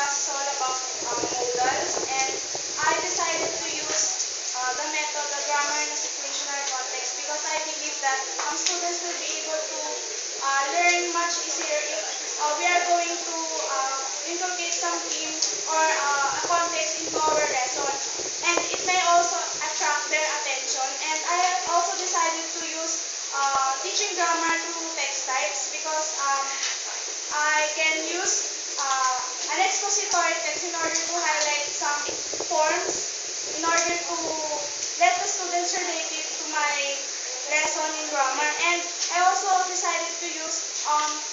class is all about modals, and I decided to use the method, the grammar in a situational context, because I believe that students will be able to learn much easier if we are going to inculcate some theme or a context into our lesson. And it may also attract their attention. And I also decided to use teaching grammar through text types, because I can use an expository text in order to highlight some forms, in order to let the students relate it to my lesson in grammar. And I also decided to use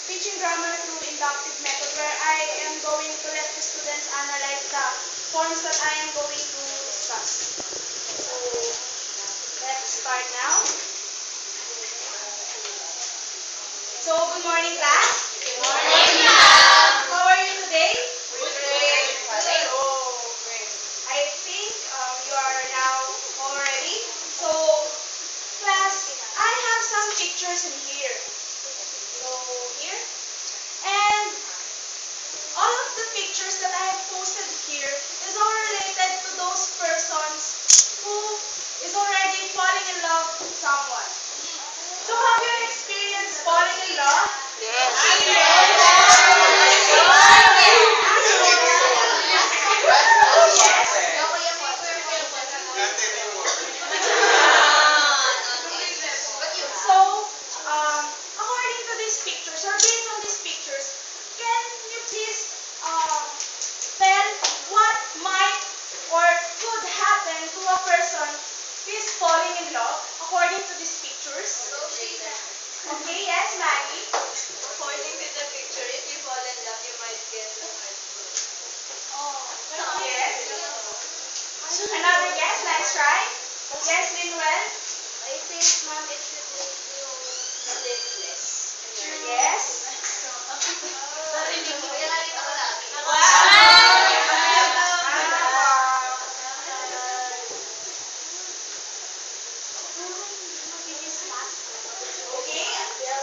teaching grammar through inductive method, where I am going to let the students analyze the forms that I am going to discuss. So let's start now. So good morning, class. Good morning, ma'am. How are you today? Great. Great. I think you are now home already. So, class, I have some pictures in here. So, here. And all of the pictures that I have posted here is all related to those persons who is already falling in love with someone. So, have you experienced falling in love? Yes. So, according to these pictures, or based on these pictures, can you please tell what might or could happen to a person who is falling in love according to these pictures? Okay, yes, Maggie. According to the picture, if you fall in love, you might get Yes. Another guess, let's try. Yes, Linwell. I think, ma'am, it should make you sleepless. Yes. Okay.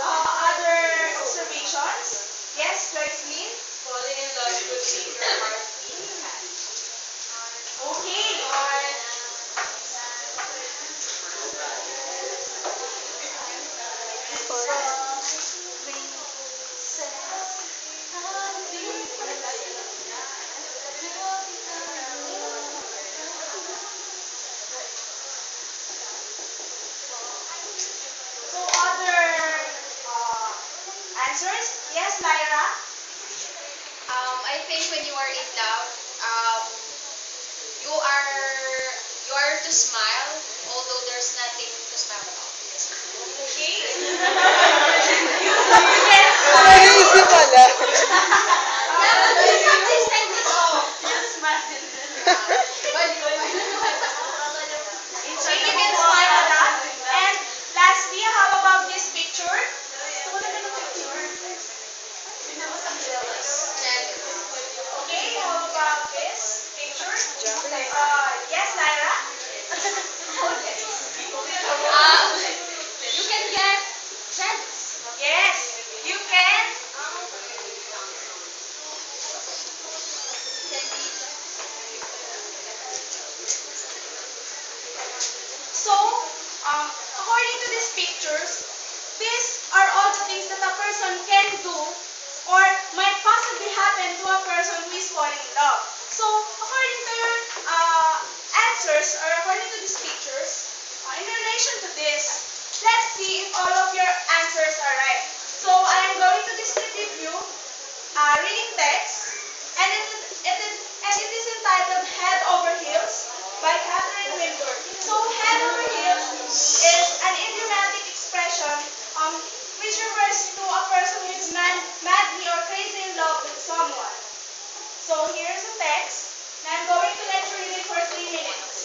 Other observations? Yes, Joycelyn. Falling in love could make your heart beat fast. Okay. So other answers? Yes, Lyra. I think when you are in love, um, you are you are to smile, although there's nothing to smile about. Okay. You can smile. Naisip pala. Okay, you can smile a lot. And lastly, how about this picture? Okay, how about this picture? Yes, Lyra. You can get jealous. Yes, you can. So, according to these pictures, these are all the things that a person can do or might possibly happen to a person who is falling in love. So, according to your answers, or according to these pictures, in relation to this, let's see if all of your answers are right. So, I am going to descriptive view, reading text, and it is entitled Head Over Heels by Catherine Winter. So, head over heels is an idiomatic expression which refers to a person who is madly or crazy in love with someone. So, here's the text, and I'm going to let you read it for 3 minutes.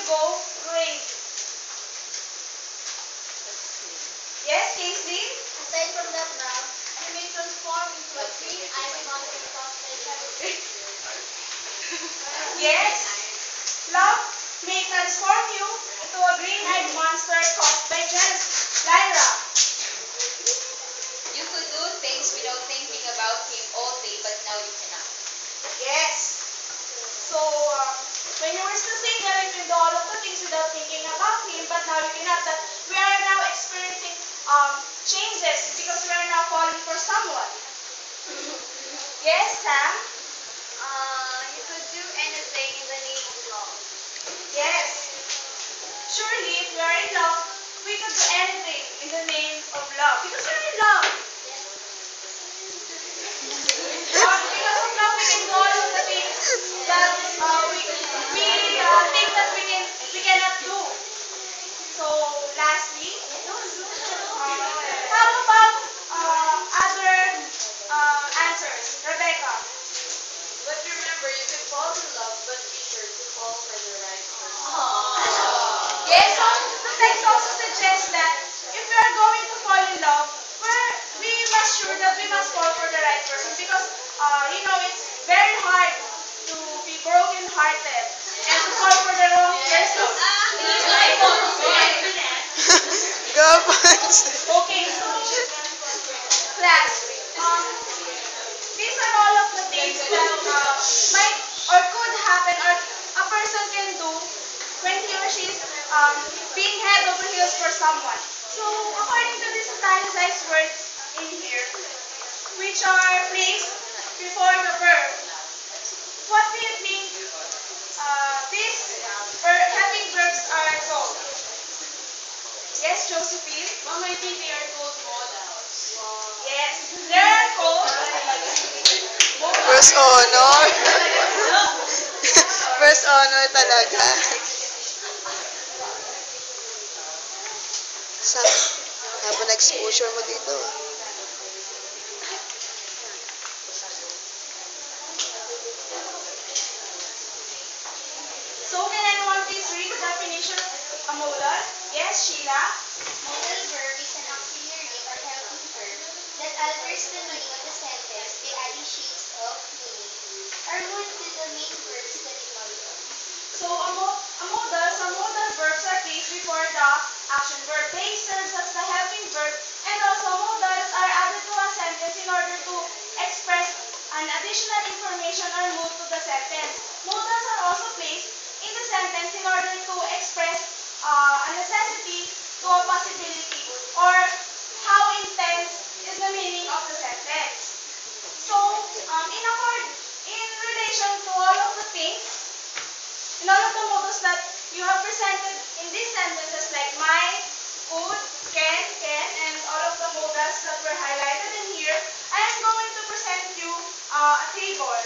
go, great. Yes, Kingsley? Aside from that now, you may transform into a green-eyed monster caused by jealousy. Yes. Love may transform you into a green-eyed monster caused by jealousy. Lyra? You could do things without thinking about him all day, but now you cannot. Yes. So, when you were still single, you can do all of the things without thinking about him, but now you cannot. That we are now experiencing changes because we are now falling for someone. Yes, Sam? You could do anything in the name of love. Yes. Surely, if we are in love, we could do anything in the name of love because we're in love. Because of love, we can do all of the things that we think that we cannot do. So, lastly, how about other answers? Rebecca? But remember, you can fall in love, but be sure to fall for the right person. Yes, so the text also suggests that if we are going to fall in love, we must sure that we must fall for the right person because, it's very hard to be broken-hearted and to fall for the wrong person. Gabas. Okay, so class, these are all of the things that might or could happen or a person can do when he or she is being head over heels for someone. So according to these italicized words in here, which are placed before the verb, what do you think these helping verbs are called? Yes, Josephine? Mom, I think they are called modals. Yes, they are called First honor. First honor talaga. Sa haba na exposure mo dito. So can anyone please read the definition of a modal? Yes, Sheila? Modal verb is an auxiliary or helping verb that alters the meaning of the sentence by adding shades of meaning or mood to the main verbs that it modifies. So some modal verbs are placed before the action verb. They serve as the helping verb and also modals are added to a sentence in order to express an additional information or mood to the sentence. Modals are also placed in the sentence in order to express a necessity to a possibility or how intense is the meaning of the sentence. So, in relation to all of the things, in all of the modals that you have presented in these sentences like might, could, can, and all of the modals that were highlighted in here, I am going to present you a table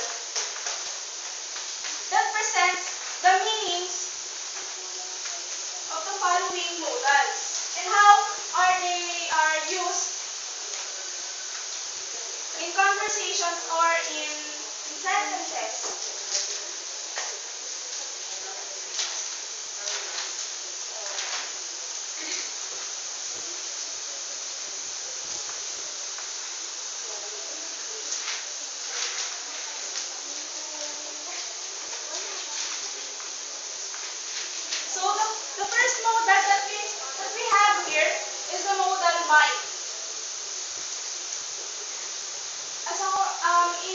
that presents the meanings of the following modals and how are used in conversations or in sentences. So the first modal that we have here is the modal might. As in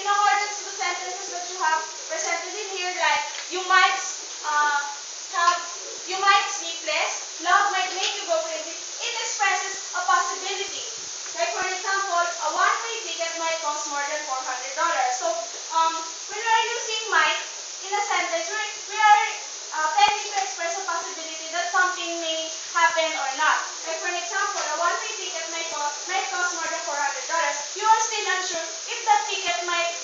accordance to the sentences that you have presented in here, like you might sleep less, love might make you go crazy. It expresses a possibility. Like for example, a one-way ticket might cost more than $400. So when we are using might in a sentence, we are tending to express a possibility that something may happen or not. Like for example, a one-way ticket might cost more than $400. You are still unsure if that ticket might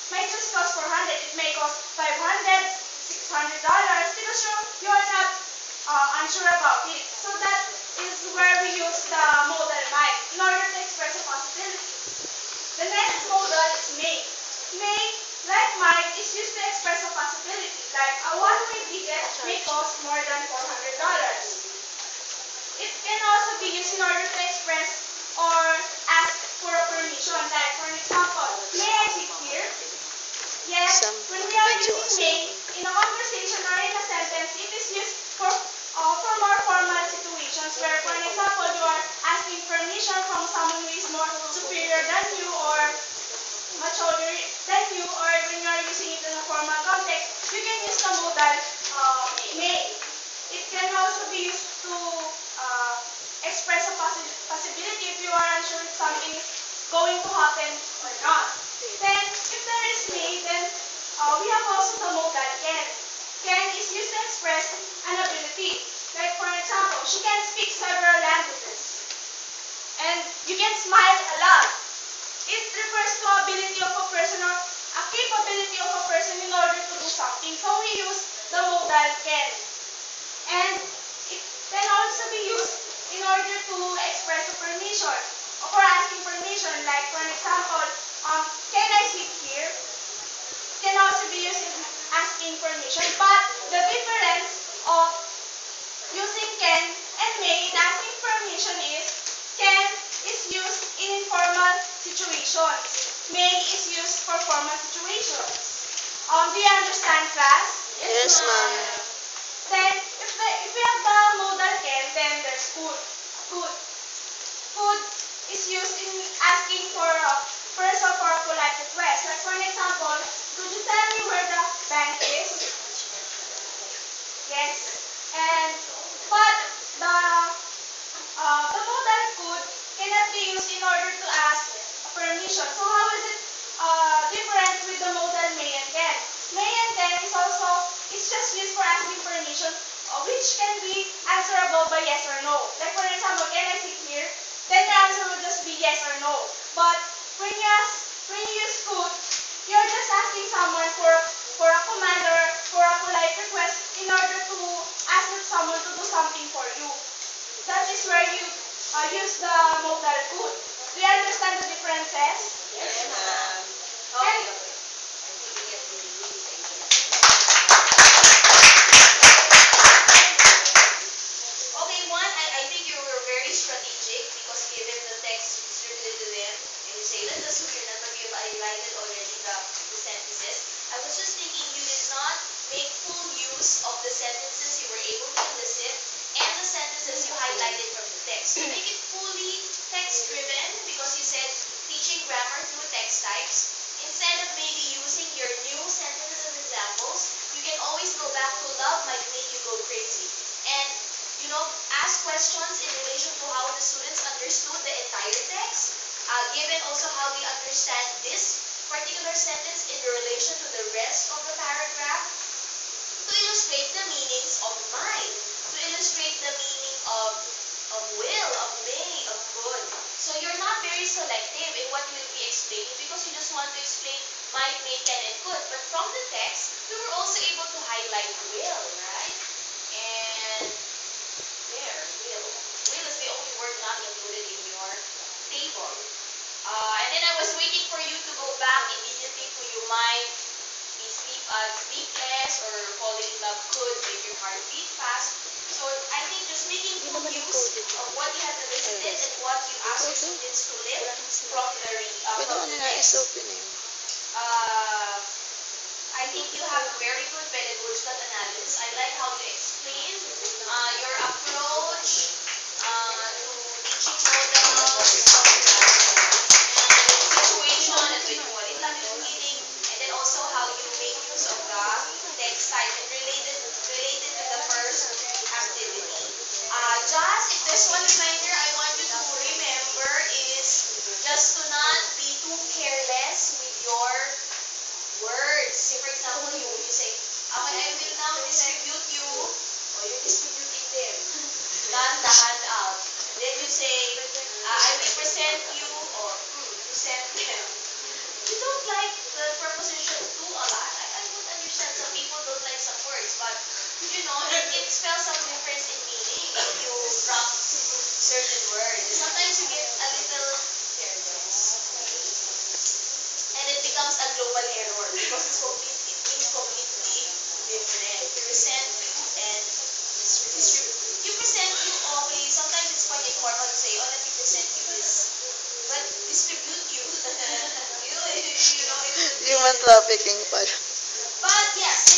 just cost 400. It may cost 500, $600 because you are not unsure about it. So that is where we use the modal might in order to express a possibility. The next modal is may. May, like might, is used to express a possibility. Like a one-way ticket may cost more than $400. It can also be used in order to express or ask for a permission. Like, for example, may I sit here? Yes, Some when we are video using kasi may in a conversation or in a sentence, it is used for more formal situations where, for an example, you are asking permission from someone who is more superior than you or much older than you, or when you are using it in a formal context, you can use the modal may. It can also be used to express a possibility if you are unsure if something is going to happen or not. Then, if there is may, then we have also the modal can. Can is used to express an ability. Like, for example, she can speak several languages. And you can smile a lot. It refers to ability of a person or a capability of a person in order to do something. So we use the modal can. And it can also be used in order to express a permission or for asking permission. Like, for an example, can I sit here? Can also be used in asking permission. But the difference of using can and may in asking permission is can is used in informal situations. May is used for formal situations. Do you understand, class? Yes, ma'am. Then, if we have the modal can, then there's could. Could. Could is used in asking for a person for a polite request. Like, for an example, could you tell me where the bank is? Yes. And but the modal could cannot be used in order to ask a permission. So how is it different with the modal may and can? May and can is also it's just used for asking permission, which can be answerable by yes or no. Like, for example, can I sit here? Then your answer will just be yes or no. But when you use could, you're just asking someone for a command or for a polite request in order to ask someone to do something for you. That is where you use the modal could. Do you understand the differences? Yes, ma'am. And Okay, one, I think you were very strategic because given the text distributed to them, and you say, let's assume you're not, but you've highlighted already the sentences. I was just thinking you did not make full use of the sentences you were able to elicit and the sentences you highlighted from the text. To make it fully text-driven, because you said teaching grammar through text types, instead of maybe using your new sentences as examples, you can always go back to love might make you go crazy. And ask questions in relation to how the students understood the entire text, given also how we understand this particular sentence in relation to the rest of the paragraph, to illustrate the meanings of mind, to illustrate the meaning of will, of may, of could. So you're not very selective in what you will be explaining because you just want to explain might, may, can, and could. But from the text, we were also able to highlight will, right? And there, will. Will is the only word not included in your table. And then I was waiting for you to go back immediately to you might be sleepless or falling in love could make your heart beat fast. So I think just making full use of what you have elicited and what you ask your students to live from the Pwede from ano the na text. is-open eh. Uh, I think you have very good pedagogical analysis. I like how you explain your approach to teaching models, and situation, and with what it is meaning, and then also how you make use of the text type and related to the first activity. Just if there's one reminder I want you to remember is just to not be too careless with your words. Say for example, you say, okay, I will now distribute you, or you're distributing them, not the handout. Then you say, I will present you, or present them. You don't like the preposition to a lot. I don't understand. Some people don't like some words, but it spells some difference in meaning if you drop certain words. Sometimes you get a little careless. And it becomes a global error because it means completely different. Present you and human trafficking pala. But yes,